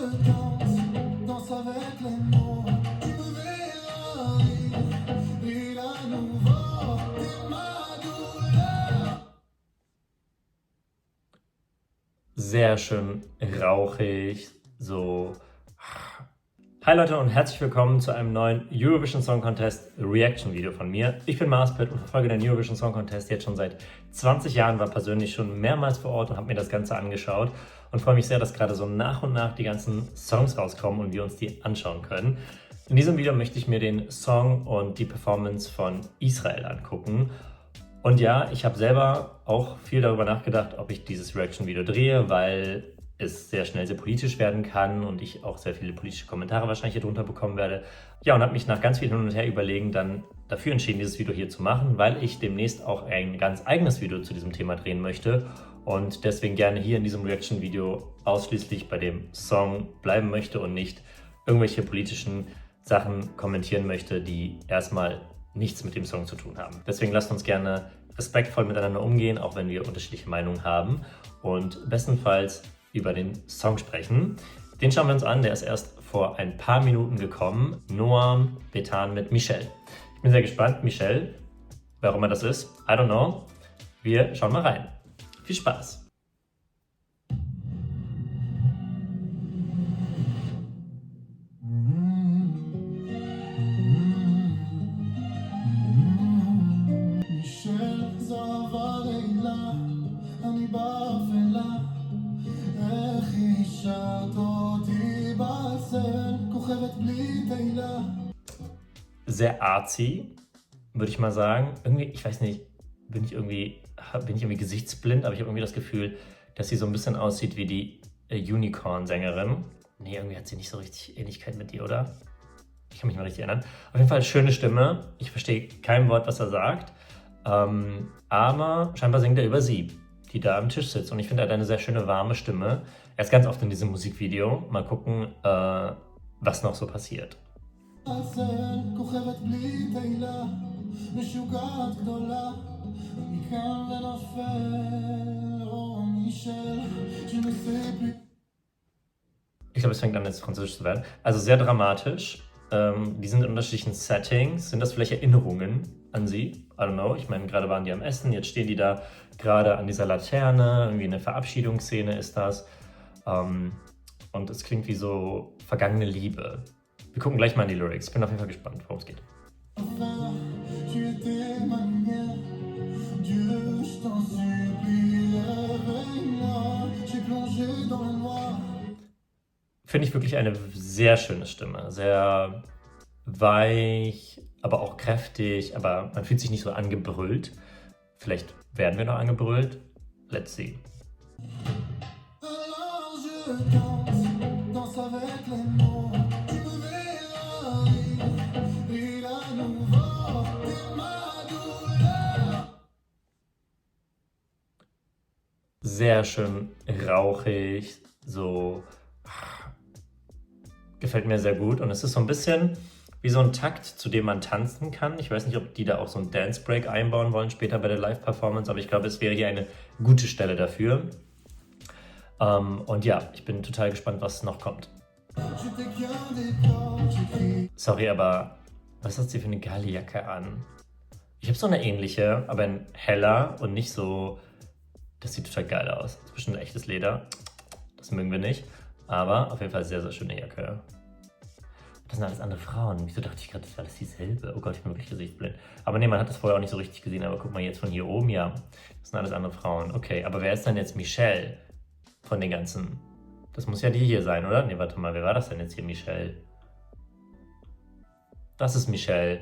danse, danse avec les mots. Tu me verras rire à nouveau. T'es ma douleur. Sehr schön rauchig, so. Hi Leute und herzlich willkommen zu einem neuen Eurovision Song Contest Reaction Video von mir. Ich bin Marspit und verfolge den Eurovision Song Contest jetzt schon seit 20 Jahren, war persönlich schon mehrmals vor Ort und habe mir das Ganze angeschaut und freue mich sehr, dass gerade so nach und nach die ganzen Songs rauskommen und wir uns die anschauen können. In diesem Video möchte ich mir den Song und die Performance von Israel angucken. Und ja, ich habe selber auch viel darüber nachgedacht, ob ich dieses Reaction-Video drehe, weil es sehr schnell sehr politisch werden kann und ich auch sehr viele politische Kommentare wahrscheinlich hier drunter bekommen werde. Ja, und habe mich nach ganz viel hin und her überlegen dann dafür entschieden, dieses Video hier zu machen, weil ich demnächst auch ein ganz eigenes Video zu diesem Thema drehen möchte und deswegen gerne hier in diesem Reaction-Video ausschließlich bei dem Song bleiben möchte und nicht irgendwelche politischen Sachen kommentieren möchte, die erstmal nichts mit dem Song zu tun haben. Deswegen lasst uns gerne respektvoll miteinander umgehen, auch wenn wir unterschiedliche Meinungen haben und bestenfalls über den Song sprechen. Den schauen wir uns an, der ist erst vor ein paar Minuten gekommen. Noam Betan mit Michelle. Ich bin sehr gespannt, Michelle, wer auch immer das ist, I don't know. Wir schauen mal rein. Viel Spaß! Michelle זהבה לילה, אני באפלה. איך השארת אותי בסבל, כוכבת בלי תהילה. Sehr artsy, würde ich mal sagen. Irgendwie, ich weiß nicht, bin ich irgendwie gesichtsblind, aber ich habe irgendwie das Gefühl, dass sie so ein bisschen aussieht wie die Unicorn-Sängerin. Nee, irgendwie hat sie nicht so richtig Ähnlichkeit mit ihr, oder? Ich kann mich mal richtig erinnern. Auf jeden Fall schöne Stimme. Ich verstehe kein Wort, was er sagt. Aber scheinbar singt er über sie, die da am Tisch sitzt. Und ich finde, er hat eine sehr schöne, warme Stimme. Er ist ganz oft in diesem Musikvideo. Mal gucken, was noch so passiert. כוכבת בלי תהילה, משוגעת גדולה, מכאן ונופל, או מישל, שנושא בלי. Ich glaube, es fängt an, jetzt französisch zu werden. Also sehr dramatisch. Die sind in unterschiedlichen Settings. Sind das vielleicht Erinnerungen an sie? I don't know. Ich meine, gerade waren die am Essen, jetzt stehen die da gerade an dieser Laterne. Irgendwie eine Verabschiedungsszene ist das. Und es klingt wie so vergangene Liebe. Wir gucken gleich mal in die Lyrics. Ich bin auf jeden Fall gespannt, worum es geht. Tu étais ma lumière, Dieu, je t'en supplie, réveille-moi, j'ai plongé dans le noir. Finde ich wirklich eine sehr schöne Stimme. Sehr weich, aber auch kräftig, aber man fühlt sich nicht so angebrüllt. Vielleicht werden wir noch angebrüllt. Let's see. Alors je danse, danse avec les mots. Tu me verras rire à nouveau. T'es ma douleur. Sehr schön rauchig, so gefällt mir sehr gut und es ist so ein bisschen wie so ein Takt, zu dem man tanzen kann. Ich weiß nicht, ob die da auch so einen Dance Break einbauen wollen später bei der Live-Performance, aber ich glaube, es wäre hier eine gute Stelle dafür. Und ja, ich bin total gespannt, was noch kommt. J'étais qu'un décor, j'écris. Sorry, aber was hat sie für eine geile Jacke an? Ich habe so eine ähnliche, aber in heller und nicht so. Das sieht total geil aus. Das ist bestimmt echtes Leder. Das mögen wir nicht. Aber auf jeden Fall sehr, sehr schöne Jacke. Das sind alles andere Frauen. Wieso dachte ich gerade, das wäre alles dieselbe? Oh Gott, ich bin wirklich gesichtsblind. Aber nee, man hat das vorher auch nicht so richtig gesehen. Aber guck mal jetzt von hier oben, ja. Das sind alles andere Frauen. Okay, aber wer ist denn jetzt Michelle von den ganzen? Das muss ja die hier sein, oder? Nee, warte mal, wer war das denn jetzt hier, Michelle? Das ist Michelle.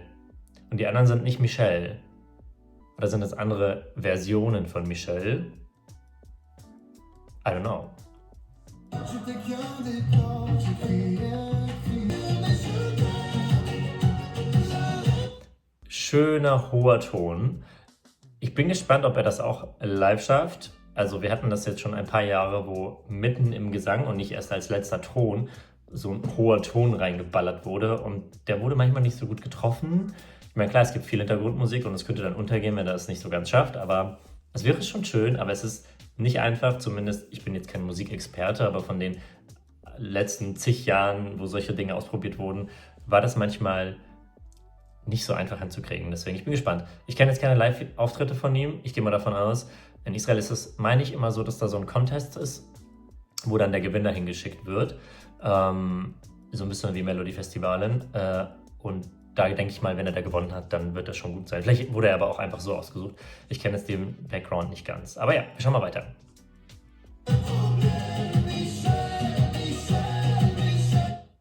Und die anderen sind nicht Michelle. Oder sind das andere Versionen von Michelle? I don't know. J'étais qu'un décor, j'écris, Schöner, hoher Ton. Ich bin gespannt, ob er das auch live schafft. Also wir hatten das jetzt schon ein paar Jahre, wo mitten im Gesang und nicht erst als letzter Ton so ein hoher Ton reingeballert wurde. Und der wurde manchmal nicht so gut getroffen. Ich meine, klar, es gibt viel Hintergrundmusik und es könnte dann untergehen, wenn er es nicht so ganz schafft. Aber es wäre schon schön, aber es ist nicht einfach, zumindest, ich bin jetzt kein Musikexperte, aber von den letzten zig Jahren, wo solche Dinge ausprobiert wurden, war das manchmal nicht so einfach hinzukriegen. Deswegen, ich bin gespannt. Ich kenne jetzt keine Live-Auftritte von ihm. Ich gehe mal davon aus, in Israel ist es, meine ich, immer so, dass da so ein Contest ist, wo dann der Gewinner hingeschickt wird. So ein bisschen wie Melodifestivalen. Und da denke ich mal, wenn er da gewonnen hat, dann wird das schon gut sein. Vielleicht wurde er aber auch einfach so ausgesucht. Ich kenne jetzt den Background nicht ganz. Aber ja, wir schauen mal weiter.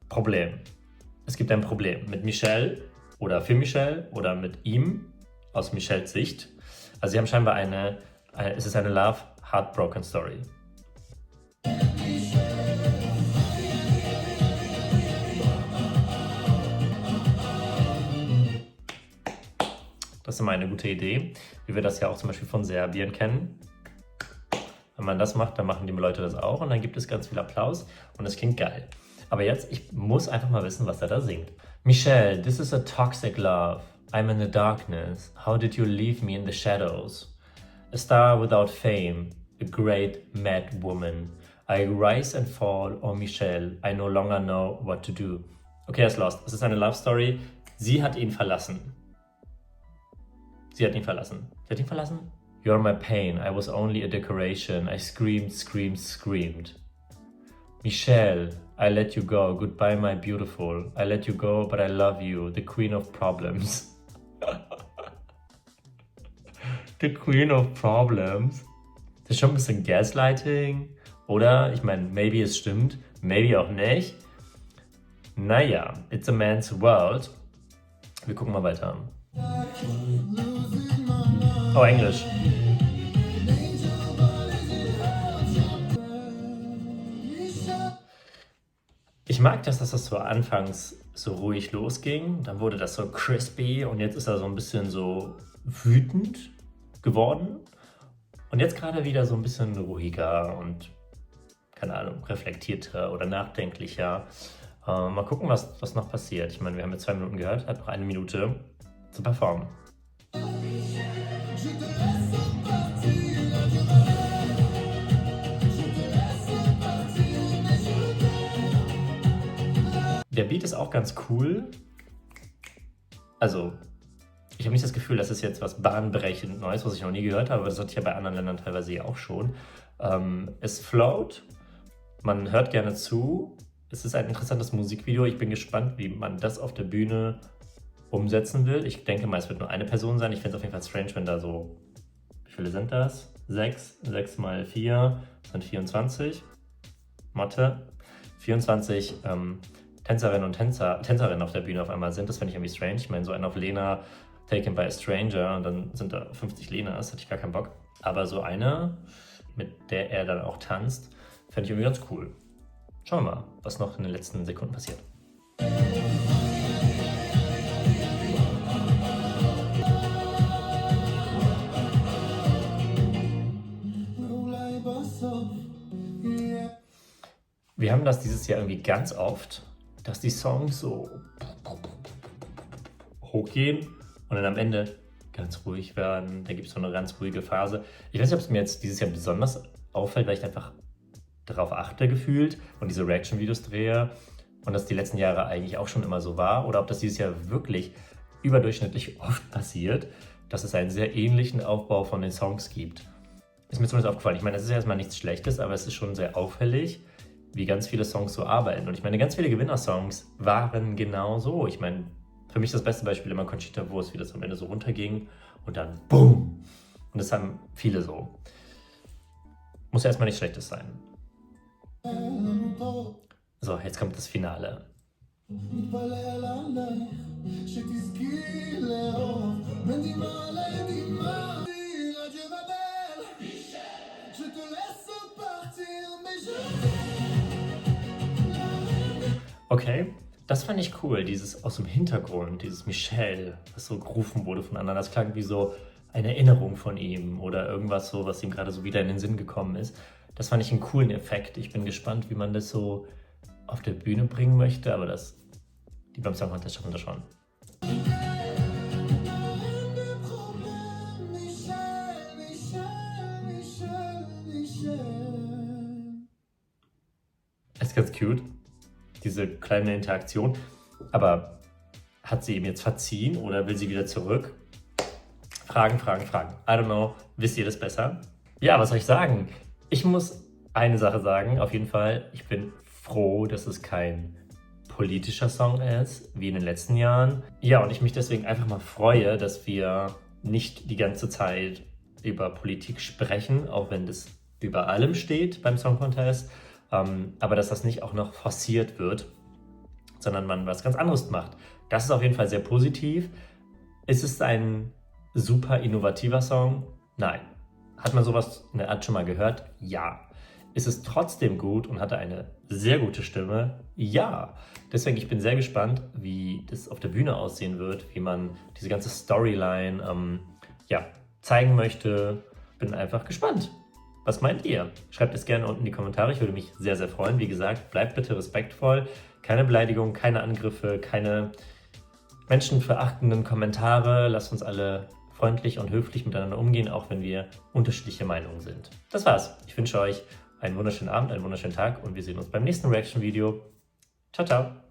Problem. Es gibt ein Problem mit Michelle oder für Michelle oder mit ihm aus Michelles Sicht. Also sie haben scheinbar es ist eine Love Heartbroken Story. Das ist immer eine gute Idee, wie wir das ja auch zum Beispiel von Serbien kennen. Wenn man das macht, dann machen die Leute das auch und dann gibt es ganz viel Applaus und es klingt geil. Aber jetzt, ich muss einfach mal wissen, was er da singt. Michelle, this is a toxic love. I'm in the darkness. How did you leave me in the shadows? A star without fame, a great mad woman. I rise and fall, oh Michelle, I no longer know what to do. Okay, er ist lost. Es ist eine Love Story. Sie hat ihn verlassen. Sie hat ihn verlassen. Sie hat ihn verlassen? You're my pain. I was only a decoration. I screamed, screamed, screamed. Michelle, I let you go. Goodbye, my beautiful. I let you go, but I love you. The queen of problems. The queen of problems. Das ist schon ein bisschen Gaslighting. Oder? Ich meine, maybe es stimmt. Maybe auch nicht. Naja, it's a man's world. Wir gucken mal weiter. Oh, Englisch. Ich mag das, dass das so anfangs so ruhig losging. Dann wurde das so crispy und jetzt ist er so ein bisschen so wütend geworden. Und jetzt gerade wieder so ein bisschen ruhiger und, keine Ahnung, reflektierter oder nachdenklicher. Mal gucken, was noch passiert. Ich meine, wir haben jetzt 2 Minuten gehört, hat noch 1 Minute zu performen. Der Beat ist auch ganz cool. Also, ich habe nicht das Gefühl, das ist jetzt was bahnbrechend Neues, was ich noch nie gehört habe, aber das hatte ich ja bei anderen Ländern teilweise ja auch schon. Es float, man hört gerne zu. Es ist ein interessantes Musikvideo. Ich bin gespannt, wie man das auf der Bühne umsetzen will. Ich denke mal, es wird nur eine Person sein. Ich finde es auf jeden Fall strange, wenn da so, wie viele sind das? 6 mal 4 sind 24. Mathe. 24 Tänzerinnen und Tänzerinnen auf der Bühne auf einmal sind. Das finde ich irgendwie strange. Ich meine, so einen auf Lena, Taken by a Stranger, und dann sind da 50 Lenas, hatte ich gar keinen Bock. Aber so eine, mit der er dann auch tanzt, fände ich irgendwie ganz cool. Schauen wir mal, was noch in den letzten Sekunden passiert. Wir haben das dieses Jahr irgendwie ganz oft, dass die Songs so hochgehen und dann am Ende ganz ruhig werden. Da gibt es so eine ganz ruhige Phase. Ich weiß nicht, ob es mir jetzt dieses Jahr besonders auffällt, weil ich einfach darauf achte gefühlt und diese Reaction-Videos drehe und das die letzten Jahre eigentlich auch schon immer so war, oder ob das dieses Jahr wirklich überdurchschnittlich oft passiert, dass es einen sehr ähnlichen Aufbau von den Songs gibt. Ist mir zumindest aufgefallen. Ich meine, das ist ja erstmal nichts Schlechtes, aber es ist schon sehr auffällig, wie ganz viele Songs so arbeiten. Und ich meine, ganz viele Gewinner-Songs waren genau so. Ich meine, für mich das beste Beispiel immer Conchita Wurst, wie das am Ende so runterging und dann BOOM! Und das haben viele so. Muss ja erstmal nichts Schlechtes sein. So, jetzt kommt das Finale. Okay, das fand ich cool, dieses aus dem Hintergrund, dieses Michelle, was so gerufen wurde von anderen. Das klang wie so eine Erinnerung von ihm oder irgendwas so, was ihm gerade so wieder in den Sinn gekommen ist. Das fand ich einen coolen Effekt. Ich bin gespannt, wie man das so auf der Bühne bringen möchte, aber die beim Song Contest schaffen das schon. Es ist ganz cute, diese kleine Interaktion. Aber hat sie ihm jetzt verziehen oder will sie wieder zurück? Fragen. I don't know. Wisst ihr das besser? Ja, was soll ich sagen? Ich muss eine Sache sagen, auf jeden Fall. Ich bin froh, dass es kein politischer Song ist, wie in den letzten Jahren. Ja, und ich mich deswegen einfach mal freue, dass wir nicht die ganze Zeit über Politik sprechen, auch wenn das über allem steht beim Song Contest, aber dass das nicht auch noch forciert wird, sondern man was ganz anderes macht. Das ist auf jeden Fall sehr positiv. Ist es ein super innovativer Song? Nein. Hat man sowas in der Art schon mal gehört? Ja. Ist es trotzdem gut und hatte eine sehr gute Stimme? Ja. Deswegen, ich bin sehr gespannt, wie das auf der Bühne aussehen wird, wie man diese ganze Storyline zeigen möchte. Bin einfach gespannt. Was meint ihr? Schreibt es gerne unten in die Kommentare. Ich würde mich sehr, sehr freuen. Wie gesagt, bleibt bitte respektvoll. Keine Beleidigungen, keine Angriffe, keine menschenverachtenden Kommentare. Lasst uns alle freundlich und höflich miteinander umgehen, auch wenn wir unterschiedliche Meinungen sind. Das war's. Ich wünsche euch einen wunderschönen Abend, einen wunderschönen Tag und wir sehen uns beim nächsten Reaction-Video. Ciao, ciao.